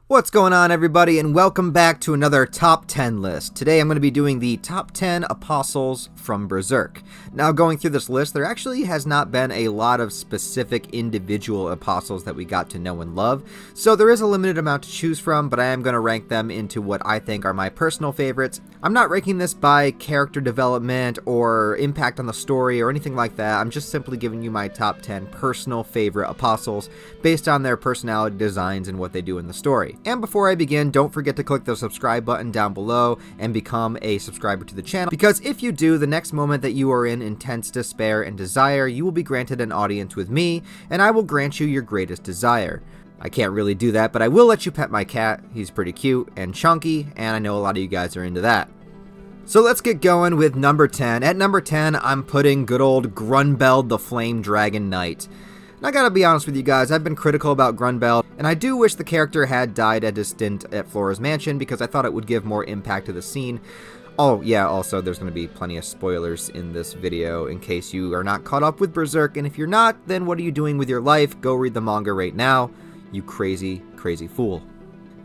What's going on, everybody, and welcome back to another top 10 list. Today I'm going to be doing the top 10 apostles from Berserk. Now, going through this list, there actually has not been a lot of specific individual apostles that we got to know and love, so there is a limited amount to choose from, but I am going to rank them into what I think are my personal favorites. I'm not ranking this by character development or impact on the story or anything like that. I'm just simply giving you my top 10 personal favorite apostles based on their personality designs and what they do in the story. And before I begin, don't forget to click the subscribe button down below and become a subscriber to the channel, because if you do, the next moment that you are in intense despair and desire, you will be granted an audience with me, and I will grant you your greatest desire. I can't really do that, but I will let you pet my cat. He's pretty cute and chunky, and I know a lot of you guys are into that. So let's get going with number 10. At number 10, I'm putting good old Grunbell the Flame Dragon Knight. And I gotta be honest with you guys, I've been critical about Grunbell, and I do wish the character had died at his stint at Flora's mansion because I thought it would give more impact to the scene. Oh yeah, also there's going to be plenty of spoilers in this video in case you are not caught up with Berserk, and if you're not, then what are you doing with your life? Go read the manga right now, you crazy, crazy fool.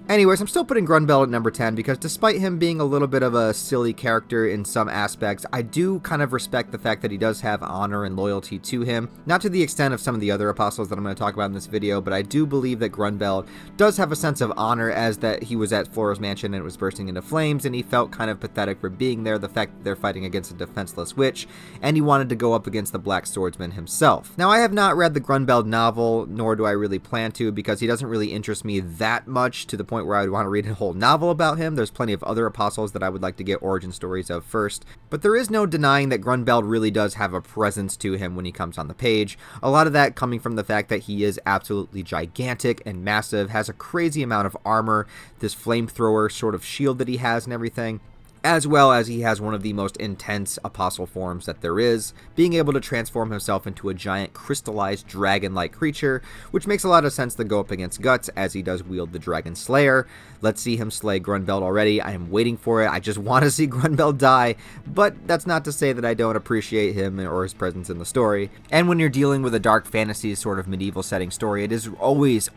Anyways, I'm still putting Grunbell at number 10 because despite him being a little bit of a silly character in some aspects, I do kind of respect the fact that he does have honor and loyalty to him. Not to the extent of some of the other apostles that I'm going to talk about in this video, but I do believe that Grunbell does have a sense of honor, as that he was at Flora's mansion and it was bursting into flames, and he felt kind of pathetic for being there, the fact that they're fighting against a defenseless witch, and he wanted to go up against the Black Swordsman himself. Now, I have not read the Grunbell novel, nor do I really plan to, because he doesn't really interest me that much to the point where I would want to read a whole novel about him. There's plenty of other apostles that I would like to get origin stories of first, but there is no denying that Grunbell really does have a presence to him when he comes on the page. A lot of that coming from the fact that he is absolutely gigantic and massive, has a crazy amount of armor, this flamethrower sort of shield that he has and everything, as well as he has one of the most intense apostle forms that there is, being able to transform himself into a giant crystallized dragon-like creature, which makes a lot of sense to go up against Guts, as he does wield the Dragon Slayer. Let's see him slay Grunbell already. I am waiting for it. I just want to see Grunbell die, but that's not to say that I don't appreciate him or his presence in the story. And when you're dealing with a dark fantasy sort of medieval setting story, it is always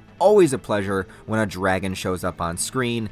a pleasure when a dragon shows up on screen.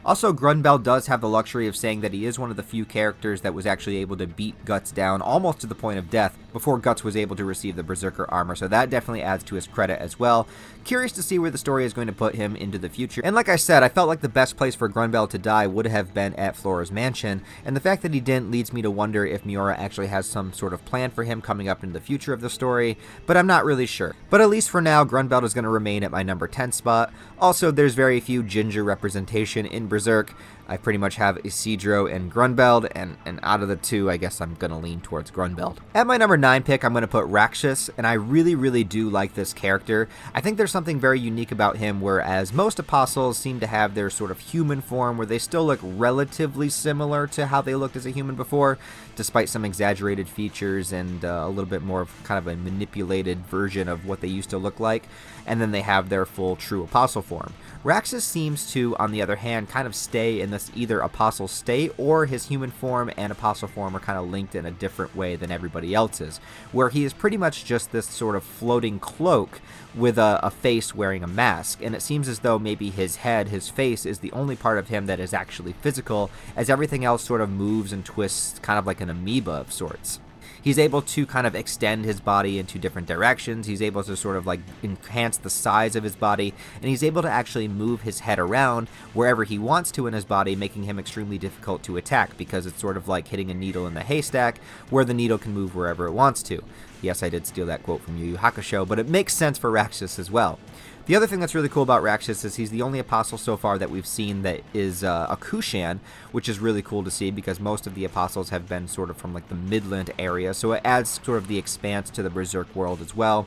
Also, Grunbell does have the luxury of saying that he is one of the few characters that was actually able to beat Guts down almost to the point of death before Guts was able to receive the Berserker armor, so that definitely adds to his credit as well. Curious to see where the story is going to put him into the future. And like I said, I felt like the best place for Grunbell to die would have been at Flora's mansion, and the fact that he didn't leads me to wonder if Miura actually has some sort of plan for him coming up into the future of the story, but I'm not really sure. But at least for now, Grunbell is going to remain at my number 10 spot. Also, there's very few ginger representation in Berserk. I pretty much have Isidro and Grunbell, and out of the two, I guess I'm going to lean towards Grunbell. At my number 9 pick, I'm going to put Rakshas, and I really do like this character. I think there's something very unique about him, whereas most apostles seem to have their sort of human form where they still look relatively similar to how they looked as a human before, despite some exaggerated features and a little bit more of kind of a manipulated version of what they used to look like, and then they have their full true apostle form. Rakshas seems to, on the other hand, kind of stay in this either apostle state, or his human form and apostle form are kind of linked in a different way than everybody else's, where he is pretty much just this sort of floating cloak with a face wearing a mask, and it seems as though maybe his head, his face, is the only part of him that is actually physical, as everything else sort of moves and twists kind of like an amoeba of sorts. He's able to kind of extend his body into different directions. He's able to sort of like enhance the size of his body, and he's able to actually move his head around wherever he wants to in his body, making him extremely difficult to attack, because it's sort of like hitting a needle in the haystack, where the needle can move wherever it wants to. Yes, I did steal that quote from Yu Yu Hakusho, but it makes sense for Rakshas as well. The other thing that's really cool about Rakshas is he's the only apostle so far that we've seen that is a Kushan, which is really cool to see because most of the apostles have been sort of from like the Midland area, so it adds sort of the expanse to the Berserk world as well.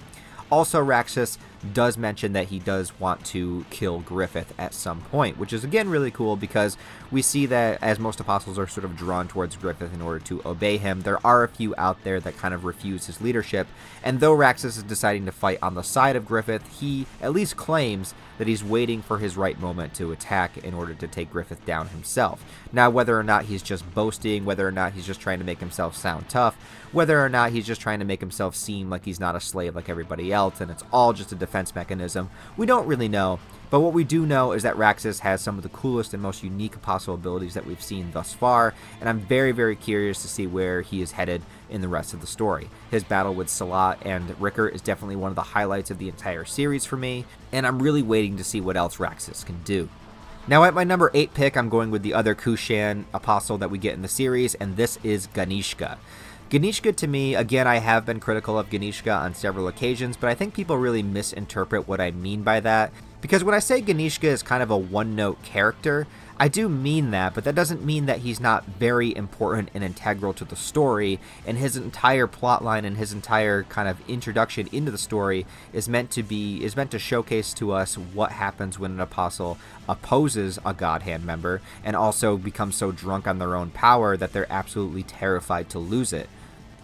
Also, Rakshas does mention that he does want to kill Griffith at some point, which is again really cool because we see that as most apostles are sort of drawn towards Griffith in order to obey him, there are a few out there that kind of refuse his leadership, and though Rakshas is deciding to fight on the side of Griffith, he at least claims that he's waiting for his right moment to attack in order to take Griffith down himself. Now, whether or not he's just boasting, whether or not he's just trying to make himself sound tough, whether or not he's just trying to make himself seem like he's not a slave like everybody else, and it's all just a defense defense mechanism? We don't really know, but what we do know is that Raxus has some of the coolest and most unique apostle abilities that we've seen thus far, and I'm very, very curious to see where he is headed in the rest of the story. His battle with Salat and Ricker is definitely one of the highlights of the entire series for me, and I'm really waiting to see what else Raxus can do. Now at my number 8 pick, I'm going with the other Kushan apostle that we get in the series, and this is Ganesha. Ganesha, to me, again, I have been critical of Ganesha on several occasions, but I think people really misinterpret what I mean by that. Because when I say Ganesha is kind of a one-note character, I do mean that, but that doesn't mean that he's not very important and integral to the story, and his entire plotline and his entire kind of introduction into the story is meant to showcase to us what happens when an apostle opposes a God Hand member, and also becomes so drunk on their own power that they're absolutely terrified to lose it.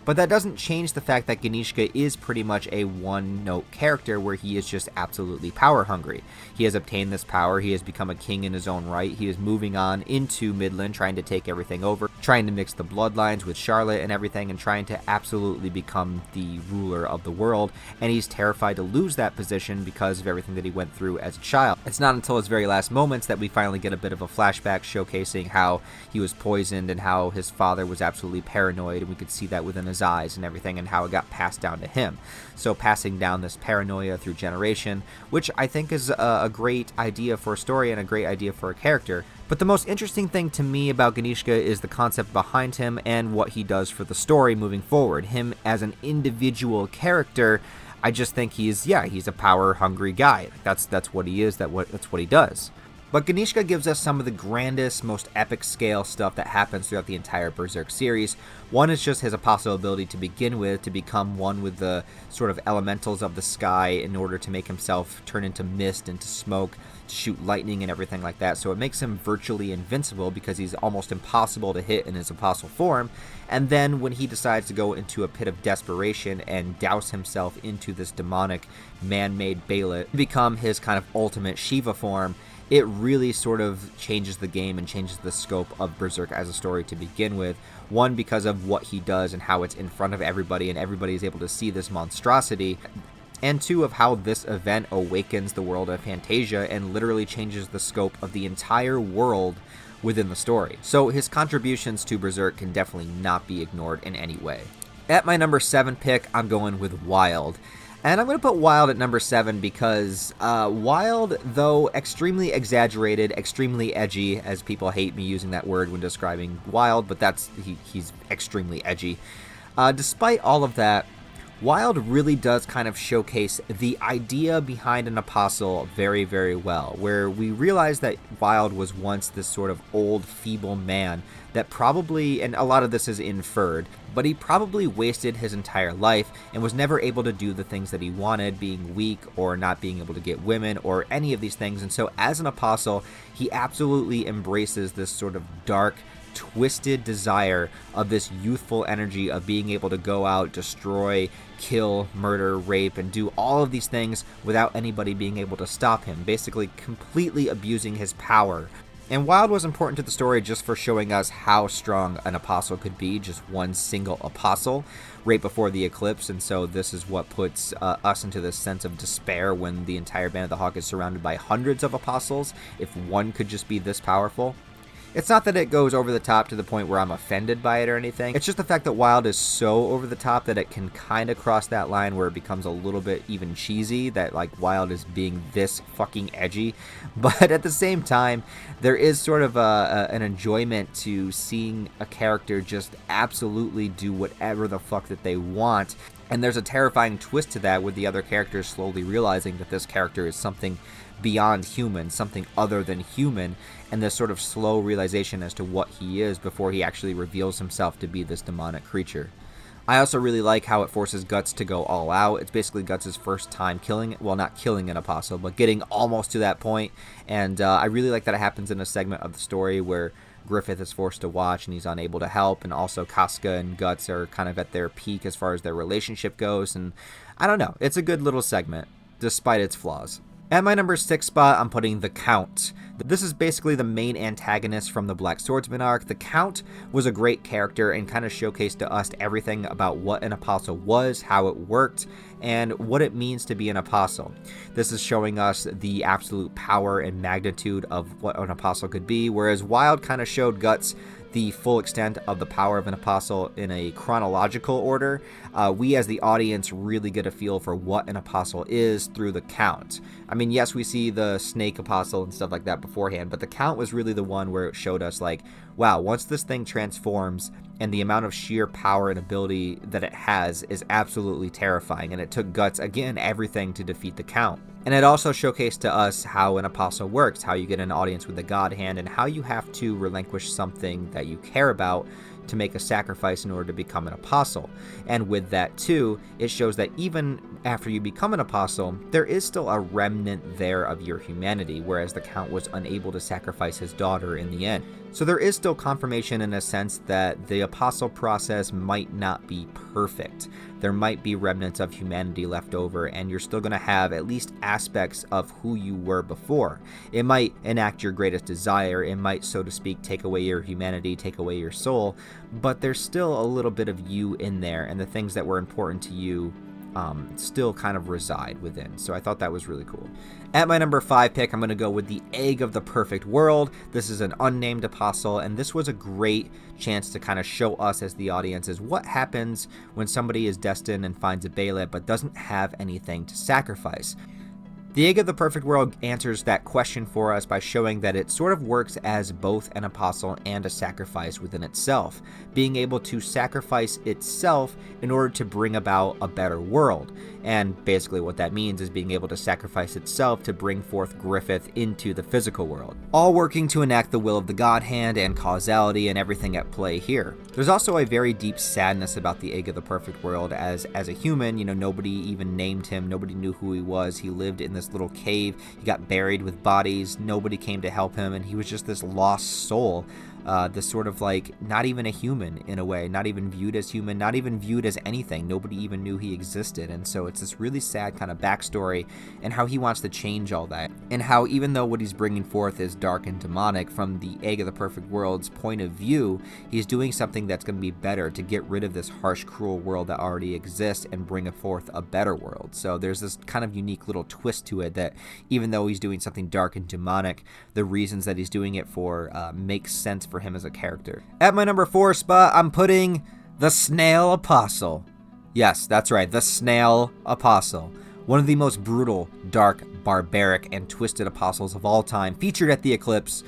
But that doesn't change the fact that Ganesha is pretty much a one-note character where he is just absolutely power-hungry. He has obtained this power, he has become a king in his own right, he is moving on into Midland, trying to take everything over, trying to mix the bloodlines with Charlotte and everything, and trying to absolutely become the ruler of the world, and he's terrified to lose that position because of everything that he went through as a child. It's not until his very last moments that we finally get a bit of a flashback showcasing how he was poisoned and how his father was absolutely paranoid, and we could see that within his eyes and everything, and how it got passed down to him. So passing down this paranoia through generation, which I think is a great idea for a story and a great idea for a character. But the most interesting thing to me about Ganesha is the concept behind him and what he does for the story moving forward. Him as an individual character, I just think he's a power-hungry guy. That's what he is, that's what he does. But Ganesha gives us some of the grandest, most epic scale stuff that happens throughout the entire Berserk series. One is just his apostle ability to begin with, to become one with the sort of elementals of the sky in order to make himself turn into mist, into smoke, to shoot lightning and everything like that. So it makes him virtually invincible because he's almost impossible to hit in his apostle form. And then when he decides to go into a pit of desperation and douse himself into this demonic man-made Bailet, become his kind of ultimate Shiva form, it really sort of changes the game and changes the scope of Berserk as a story to begin with. One, because of what he does and how it's in front of everybody and everybody is able to see this monstrosity. And two, of how this event awakens the world of Fantasia and literally changes the scope of the entire world within the story. So his contributions to Berserk can definitely not be ignored in any way. At my number 7 pick, I'm going with Wild. And I'm going to put Wild at number 7 because Wild, though extremely exaggerated, extremely edgy, as people hate me using that word when describing Wild, but he's extremely edgy. Despite all of that, Wild really does kind of showcase the idea behind an apostle very, very well, where we realize that Wild was once this sort of old, feeble man that probably, and a lot of this is inferred, but he probably wasted his entire life and was never able to do the things that he wanted, being weak or not being able to get women or any of these things. And so as an apostle, he absolutely embraces this sort of dark, twisted desire of this youthful energy of being able to go out, destroy, kill, murder, rape, and do all of these things without anybody being able to stop him, basically completely abusing his power. And Wild was important to the story just for showing us how strong an apostle could be, just one single apostle, right before the eclipse. And so this is what puts us into this sense of despair when the entire Band of the Hawk is surrounded by hundreds of apostles, if one could just be this powerful. It's not that it goes over the top to the point where I'm offended by it or anything. It's just the fact that Wild is so over the top that it can kind of cross that line where it becomes a little bit even cheesy, that like Wild is being this fucking edgy. But at the same time, there is sort of an enjoyment to seeing a character just absolutely do whatever the fuck that they want. And there's a terrifying twist to that, with the other characters slowly realizing that this character is something beyond human, something other than human, and this sort of slow realization as to what he is before he actually reveals himself to be this demonic creature. I also really like how it forces Guts to go all out. It's basically Guts' first time not killing an apostle, but getting almost to that point, and I really like that it happens in a segment of the story where Griffith is forced to watch and he's unable to help, and also Casca and Guts are kind of at their peak as far as their relationship goes, and I don't know, it's a good little segment, despite its flaws. At my number 6 spot, I'm putting the Count. This is basically the main antagonist from the Black Swordsman arc. The Count was a great character and kind of showcased to us everything about what an apostle was, how it worked, and what it means to be an apostle. This is showing us the absolute power and magnitude of what an apostle could be, whereas Wild kind of showed Guts the full extent of the power of an apostle in a chronological order. We as the audience really get a feel for what an apostle is through the count. I mean, yes, we see the snake apostle and stuff like that beforehand, but the count was really the one where it showed us like, wow, once this thing transforms, and the amount of sheer power and ability that it has is absolutely terrifying, and it took Guts, again, everything to defeat the count. And it also showcased to us how an apostle works, how you get an audience with the God Hand, and how you have to relinquish something that you care about to make a sacrifice in order to become an apostle. And with that too, it shows that even after you become an apostle, there is still a remnant there of your humanity, whereas the Count was unable to sacrifice his daughter in the end. So there is still confirmation in a sense that the apostle process might not be perfect. There might be remnants of humanity left over, and you're still going to have at least aspects of who you were before. It might enact your greatest desire, it might, so to speak, take away your humanity, take away your soul, but there's still a little bit of you in there, and the things that were important to you still kind of reside within. So I thought that was really cool. At my number 5 pick, I'm going to go with the Egg of the Perfect World. This is an unnamed apostle, and this was a great chance to kind of show us as the audience is what happens when somebody is destined and finds a Baalit but doesn't have anything to sacrifice. The Egg of the Perfect World answers that question for us by showing that it sort of works as both an apostle and a sacrifice within itself, being able to sacrifice itself in order to bring about a better world. And basically what that means is being able to sacrifice itself to bring forth Griffith into the physical world, all working to enact the will of the God Hand and causality and everything at play here. There's also a very deep sadness about the Egg of the Perfect World as a human, nobody even named him, nobody knew who he was. He lived in this little cave, he got buried with bodies, nobody came to help him, and he was just this lost soul. This sort of like not even a human in a way, not even viewed as human, not even viewed as anything. Nobody even knew he existed. And so it's this really sad kind of backstory and how he wants to change all that. And how even though what he's bringing forth is dark and demonic, from the Egg of the Perfect World's point of view, he's doing something that's going to be better to get rid of this harsh, cruel world that already exists and bring forth a better world. So there's this kind of unique little twist to it that even though he's doing something dark and demonic, the reasons that he's doing it for makes sense for him as a character. At my number 4 spot, I'm putting the Snail Apostle. Yes, that's right, the Snail Apostle. One of the most brutal, dark, barbaric, and twisted apostles of all time, featured at the Eclipse.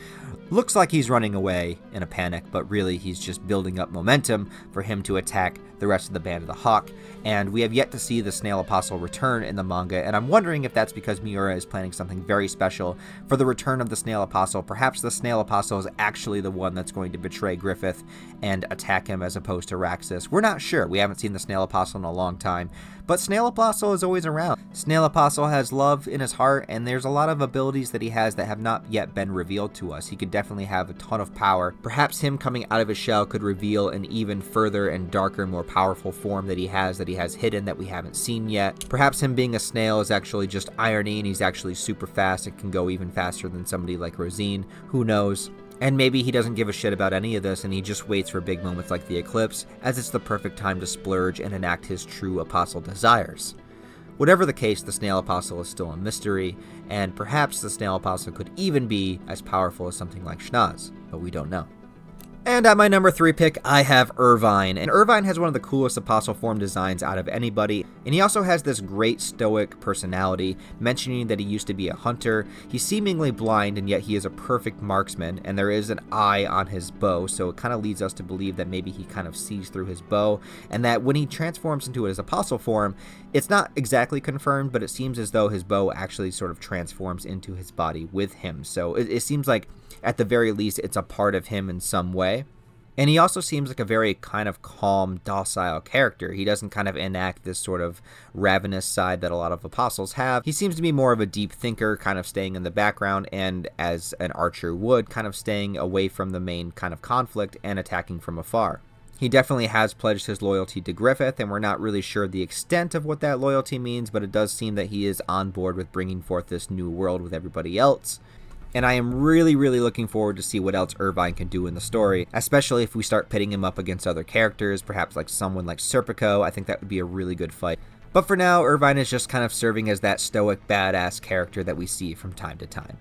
Looks like he's running away in a panic, but really he's just building up momentum for him to attack the rest of the Band of the Hawk. And we have yet to see the Snail Apostle return in the manga, and I'm wondering if that's because Miura is planning something very special for the return of the Snail Apostle. Perhaps the Snail Apostle is actually the one that's going to betray Griffith and attack him as opposed to Raxus. We're not sure. We haven't seen the Snail Apostle in a long time, but Snail Apostle is always around. Snail Apostle has love in his heart, and there's a lot of abilities that he has that have not yet been revealed to us. He could definitely have a ton of power. Perhaps him coming out of his shell could reveal an even further and darker, more powerful form that he has hidden that we haven't seen yet. Perhaps him being a snail is actually just irony, and he's actually super fast and can go even faster than somebody like Rosine. Who knows? And maybe he doesn't give a shit about any of this, and he just waits for big moments like the Eclipse, as it's the perfect time to splurge and enact his true apostle desires. Whatever the case, the Snail Apostle is still a mystery, and perhaps the Snail Apostle could even be as powerful as something like Schnoz, but we don't know. And at my number 3 pick, I have Irvine. And Irvine has one of the coolest apostle form designs out of anybody. And he also has this great stoic personality, mentioning that he used to be a hunter. He's seemingly blind, and yet he is a perfect marksman. And there is an eye on his bow, so it kind of leads us to believe that maybe he kind of sees through his bow. And that when he transforms into his apostle form, it's not exactly confirmed, but it seems as though his bow actually sort of transforms into his body with him. So it seems like, at the very least, it's a part of him in some way. And he also seems like a very kind of calm, docile character. He doesn't kind of enact this sort of ravenous side that a lot of apostles have. He seems to be more of a deep thinker, kind of staying in the background, and as an archer would, kind of staying away from the main kind of conflict and attacking from afar. He definitely has pledged his loyalty to Griffith, and we're not really sure the extent of what that loyalty means, but it does seem that he is on board with bringing forth this new world with everybody else. And I am really, really looking forward to see what else Irvine can do in the story, especially if we start pitting him up against other characters, perhaps like someone like Serpico. I think that would be a really good fight. But for now, Irvine is just kind of serving as that stoic badass character that we see from time to time.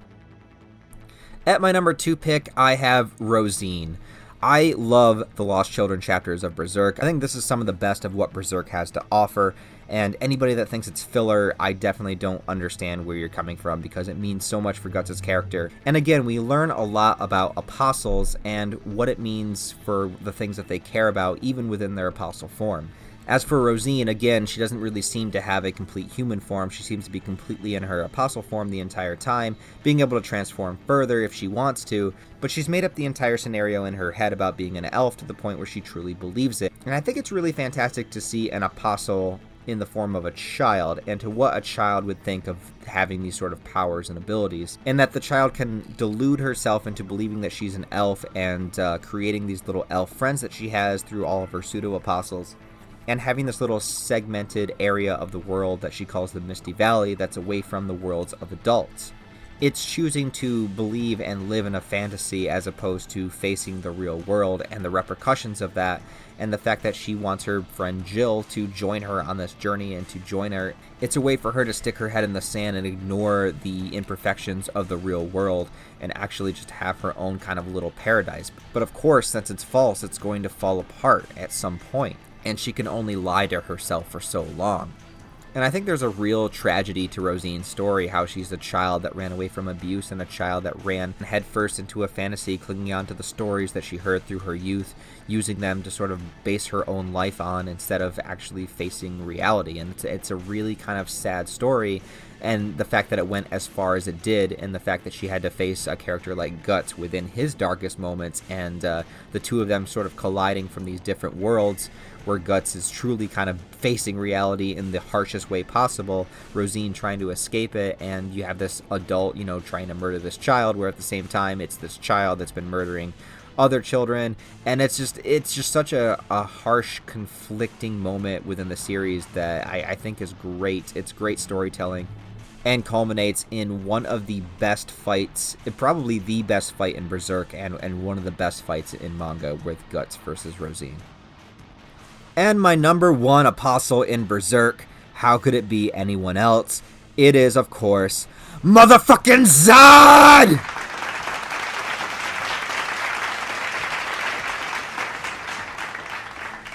At my number 2 pick, I have Rosine. I love the Lost Children chapters of Berserk. I think this is some of the best of what Berserk has to offer, and anybody that thinks it's filler, I definitely don't understand where you're coming from, because it means so much for Guts' character. And again, we learn a lot about apostles and what it means for the things that they care about, even within their apostle form. As for Rosine, again, she doesn't really seem to have a complete human form. She seems to be completely in her apostle form the entire time, being able to transform further if she wants to, but she's made up the entire scenario in her head about being an elf to the point where she truly believes it. And I think it's really fantastic to see an apostle in the form of a child, and to what a child would think of having these sort of powers and abilities, and that the child can delude herself into believing that she's an elf and creating these little elf friends that she has through all of her pseudo-apostles, and having this little segmented area of the world that she calls the Misty Valley that's away from the worlds of adults. It's choosing to believe and live in a fantasy as opposed to facing the real world and the repercussions of that, and the fact that she wants her friend Jill to join her on this journey and to join her. It's a way for her to stick her head in the sand and ignore the imperfections of the real world and actually just have her own kind of little paradise. But of course, since it's false, it's going to fall apart at some point, and she can only lie to herself for so long. And I think there's a real tragedy to Rosine's story, how she's a child that ran away from abuse and a child that ran headfirst into a fantasy, clinging on to the stories that she heard through her youth, using them to sort of base her own life on instead of actually facing reality. And it's a really kind of sad story, and the fact that it went as far as it did, and the fact that she had to face a character like Guts within his darkest moments, and the two of them sort of colliding from these different worlds, where Guts is truly kind of facing reality in the harshest way possible, Rosine trying to escape it, and you have this adult, trying to murder this child, where at the same time it's this child that's been murdering other children. And it's just such a harsh, conflicting moment within the series that I think is great. It's great storytelling, and culminates in one of the best fights, probably the best fight in Berserk, and one of the best fights in manga, with Guts versus Rosine. And my number 1 apostle in Berserk, how could it be anyone else? It is, of course, motherfucking Zod!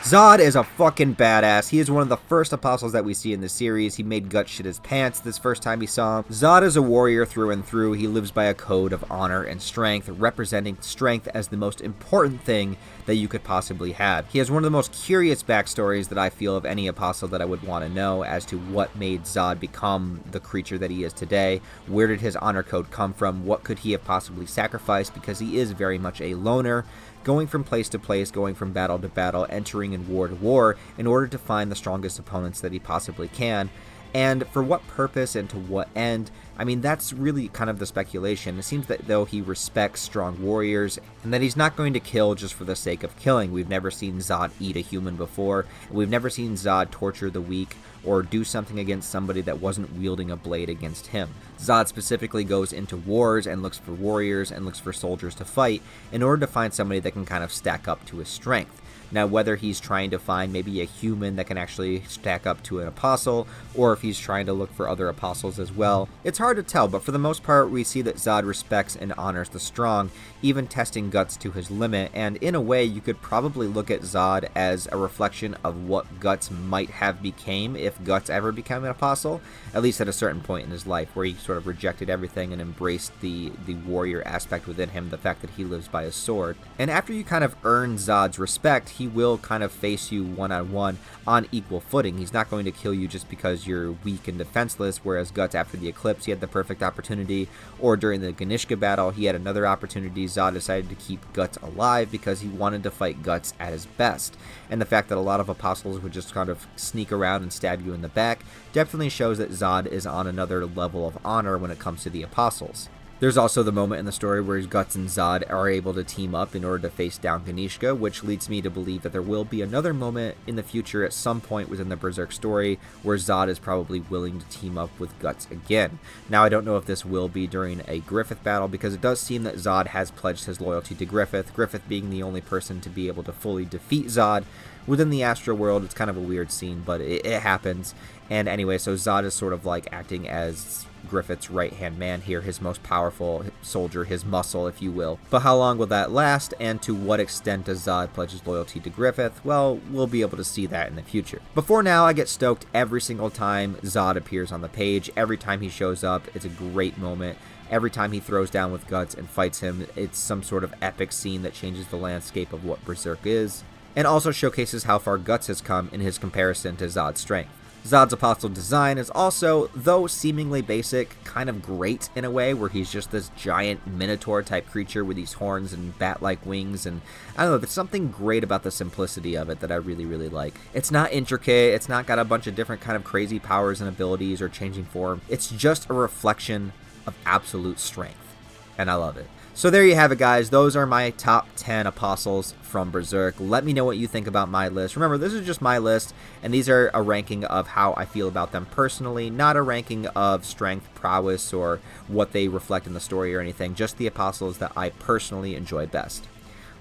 Zod is a fucking badass. He is one of the first apostles that we see in the series. He made Guts shit his pants this first time he saw him. Zod is a warrior through and through. He lives by a code of honor and strength, representing strength as the most important thing that you could possibly have. He has one of the most curious backstories that I feel of any apostle that I would want to know, as to what made Zod become the creature that he is today. Where did his honor code come from? What could he have possibly sacrificed? Because he is very much a loner, going from place to place, going from battle to battle, entering in war to war, in order to find the strongest opponents that he possibly can. And for what purpose and to what end? I mean, that's really kind of the speculation. It seems that though he respects strong warriors, and that he's not going to kill just for the sake of killing. We've never seen Zod eat a human before. We've never seen Zod torture the weak, or do something against somebody that wasn't wielding a blade against him. Zod specifically goes into wars and looks for warriors and looks for soldiers to fight in order to find somebody that can kind of stack up to his strength. Now, whether he's trying to find maybe a human that can actually stack up to an apostle, or if he's trying to look for other apostles as well, it's hard to tell, but for the most part, we see that Zod respects and honors the strong, even testing Guts to his limit, and in a way, you could probably look at Zod as a reflection of what Guts might have became if Guts ever became an apostle, at least at a certain point in his life, where he sort of rejected everything and embraced the warrior aspect within him, the fact that he lives by his sword. And after you kind of earn Zod's respect, he will kind of face you one-on-one on equal footing. He's not going to kill you just because you're weak and defenseless, whereas Guts, after the eclipse, he had the perfect opportunity, or during the Ganesha battle, he had another opportunity. Zod decided to keep Guts alive because he wanted to fight Guts at his best. And the fact that a lot of apostles would just kind of sneak around and stab you in the back definitely shows that Zod is on another level of honor when it comes to the apostles. There's also the moment in the story where Guts and Zod are able to team up in order to face down Ganesha, which leads me to believe that there will be another moment in the future at some point within the Berserk story where Zod is probably willing to team up with Guts again. Now, I don't know if this will be during a Griffith battle, because it does seem that Zod has pledged his loyalty to Griffith, Griffith being the only person to be able to fully defeat Zod. Within the Astral world, it's kind of a weird scene, but it happens. And anyway, so Zod is sort of like acting as Griffith's right-hand man here, his most powerful soldier, his muscle, if you will. But how long will that last, and to what extent does Zod pledge his loyalty to Griffith? Well, we'll be able to see that in the future. But for now, I get stoked every single time Zod appears on the page. Every time he shows up, it's a great moment. Every time he throws down with Guts and fights him, it's some sort of epic scene that changes the landscape of what Berserk is, and also showcases how far Guts has come in his comparison to Zod's strength. Zod's Apostle design is also, though seemingly basic, kind of great in a way, where he's just this giant Minotaur-type creature with these horns and bat-like wings, and I don't know, there's something great about the simplicity of it that I really, really like. It's not intricate, it's not got a bunch of different kind of crazy powers and abilities or changing form, it's just a reflection of absolute strength, and I love it. So there you have it, guys. Those are my top 10 apostles from Berserk. Let me know what you think about my list. Remember, this is just my list, and these are a ranking of how I feel about them personally, not a ranking of strength, prowess, or what they reflect in the story or anything, just the apostles that I personally enjoy best.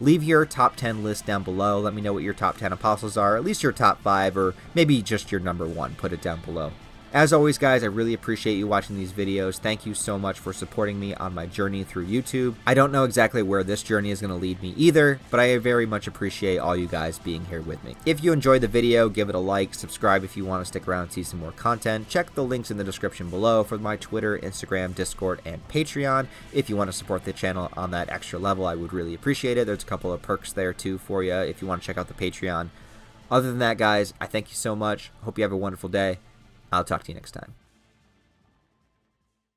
Leave your top 10 list down below. Let me know what your top 10 apostles are, at least your top 5, or maybe just your number 1. Put it down below. As always, guys, I really appreciate you watching these videos. Thank you so much for supporting me on my journey through YouTube. I don't know exactly where this journey is going to lead me either, but I very much appreciate all you guys being here with me. If you enjoyed the video, give it a like, subscribe if you want to stick around and see some more content. Check the links in the description below for my Twitter, Instagram, Discord, and Patreon. If you want to support the channel on that extra level, I would really appreciate it. There's a couple of perks there too for you if you want to check out the Patreon. Other than that, guys, I thank you so much. Hope you have a wonderful day. I'll talk to you next time.